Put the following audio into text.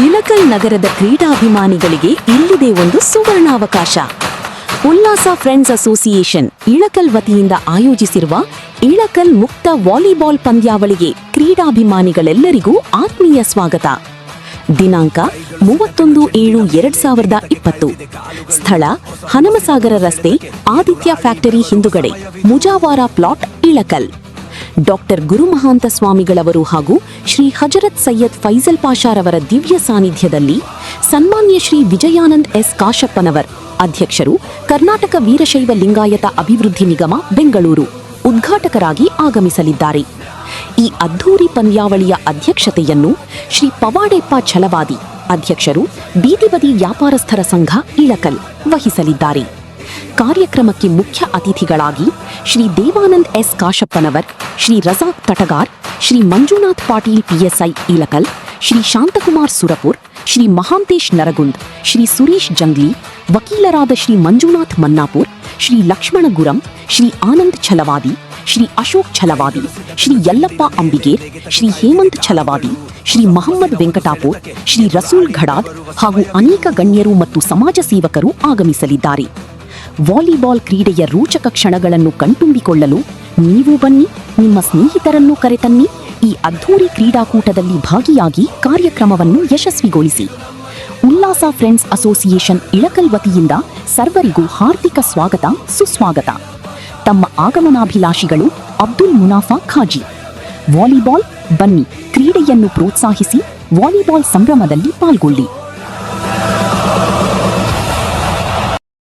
ಇಳಕಲ್ ನಗರದ ಕ್ರೀಡಾಭಿಮಾನಿಗಳಿಗೆ ಇಲ್ಲಿದೆ ಒಂದು ಸುವರ್ಣಾವಕಾಶ. ಉಲ್ಲಾಸ ಫ್ರೆಂಡ್ಸ್ ಅಸೋಸಿಯೇಷನ್ ಇಳಕಲ್ ವತಿಯಿಂದ ಆಯೋಜಿಸಿರುವ ಇಳಕಲ್ ಮುಕ್ತ ವಾಲಿಬಾಲ್ ಪಂದ್ಯಾವಳಿಗೆ ಕ್ರೀಡಾಭಿಮಾನಿಗಳೆಲ್ಲರಿಗೂ ಆತ್ಮೀಯ ಸ್ವಾಗತ. ದಿನಾಂಕ 31/7/2020. ಸ್ಥಳ ಹನಮಸಾಗರ ರಸ್ತೆ, ಆದಿತ್ಯ ಫ್ಯಾಕ್ಟರಿ ಹಿಂದುಗಡೆ, ಮುಜಾವಾರ ಪ್ಲಾಟ್, ಇಳಕಲ್. ಡಾಕ್ಟರ್ ಗುರುಮಹಾಂತ ಸ್ವಾಮಿಗಳವರು ಹಾಗೂ ಶ್ರೀ ಹಜರತ್ ಸೈಯದ್ ಫೈಜಲ್ ಪಾಷಾರವರ ದಿವ್ಯ ಸಾನ್ನಿಧ್ಯದಲ್ಲಿ ಸನ್ಮಾನ್ಯ ಶ್ರೀ ವಿಜಯಾನಂದ್ ಎಸ್ ಕಾಶಪ್ಪನವರ್, ಅಧ್ಯಕ್ಷರು, ಕರ್ನಾಟಕ ವೀರಶೈವ ಲಿಂಗಾಯತ ಅಭಿವೃದ್ಧಿ ನಿಗಮ, ಬೆಂಗಳೂರು, ಉದ್ಘಾಟಕರಾಗಿ ಆಗಮಿಸಲಿದ್ದಾರೆ. ಈ ಅದ್ಧೂರಿ ಪಂದ್ಯಾವಳಿಯ ಅಧ್ಯಕ್ಷತೆಯನ್ನು ಶ್ರೀ ಪವಾಡೆಪ್ಪ ಛಲವಾದಿ, ಅಧ್ಯಕ್ಷರು, ಬೀದಿಬದಿ ವ್ಯಾಪಾರಸ್ಥರ ಸಂಘ, ಇಳಕಲ್, ವಹಿಸಲಿದ್ದಾರೆ. ಕಾರ್ಯಕ್ರಮಕ್ಕೆ ಮುಖ್ಯ ಅತಿಥಿಗಳಾಗಿ ಶ್ರೀ ದೇವಾನಂದ್ ಎಸ್ ಕಾಶಪ್ಪನವರ್, ಶ್ರೀ ರಜಾಕ್ ತಟಗಾರ್, ಶ್ರೀ ಮಂಜುನಾಥ್ ಪಾಟೀಲ್ PSI, ಇಳಕಲ್, ಶ್ರೀ ಶಾಂತಕುಮಾರ್ ಸುರಪುರ್, ಶ್ರೀ ಮಹಾಂತೇಶ್ ನರಗುಂದ್, ಶ್ರೀ ಸುರೇಶ್ ಜಂಗ್ಲಿ, ವಕೀಲರಾದ ಶ್ರೀ ಮಂಜುನಾಥ್ ಮನ್ನಾಪುರ್, ಶ್ರೀ ಲಕ್ಷ್ಮಣ ಗುರಂ, ಶ್ರೀ ಆನಂದ್ ಛಲವಾದಿ, ಶ್ರೀ ಅಶೋಕ್ ಛಲವಾದಿ, ಶ್ರೀ ಯಲ್ಲಪ್ಪ ಅಂಬಿಗೇರ್, ಶ್ರೀ ಹೇಮಂತ್ ಛಲವಾದಿ, ಶ್ರೀ ಮಹಮ್ಮದ್ ವೆಂಕಟಾಪುರ್, ಶ್ರೀ ರಸೂಲ್ ಘಡಾದ್ ಹಾಗೂ ಅನೇಕ ಗಣ್ಯರು ಮತ್ತು ಸಮಾಜ ಸೇವಕರು ಆಗಮಿಸಲಿದ್ದಾರೆ. ವಾಲಿಬಾಲ್ ಕ್ರೀಡೆಯ ರೋಚಕ ಕ್ಷಣಗಳನ್ನು ಕಣ್ತುಂಬಿಕೊಳ್ಳಲು ನೀವು ಬನ್ನಿ, ನಿಮ್ಮ ಸ್ನೇಹಿತರನ್ನು ಕರೆತನ್ನಿ. ಈ ಅದ್ಧೂರಿ ಕ್ರೀಡಾಕೂಟದಲ್ಲಿ ಭಾಗಿಯಾಗಿ ಕಾರ್ಯಕ್ರಮವನ್ನು ಯಶಸ್ವಿಗೊಳಿಸಿ. ಉಲ್ಲಾಸ ಫ್ರೆಂಡ್ಸ್ ಅಸೋಸಿಯೇಷನ್ ಇಳಕಲ್ ವತಿಯಿಂದ ಸರ್ವರಿಗೂ ಹಾರ್ದಿಕ ಸ್ವಾಗತ, ಸುಸ್ವಾಗತ. ತಮ್ಮ ಆಗಮನಾಭಿಲಾಷಿಗಳು ಅಬ್ದುಲ್ ಮುನಾಫಾ ಖಾಜಿ. ವಾಲಿಬಾಲ್, ಬನ್ನಿ, ಕ್ರೀಡೆಯನ್ನು ಪ್ರೋತ್ಸಾಹಿಸಿ, ವಾಲಿಬಾಲ್ ಸಂಭ್ರಮದಲ್ಲಿ ಪಾಲ್ಗೊಳ್ಳಿ.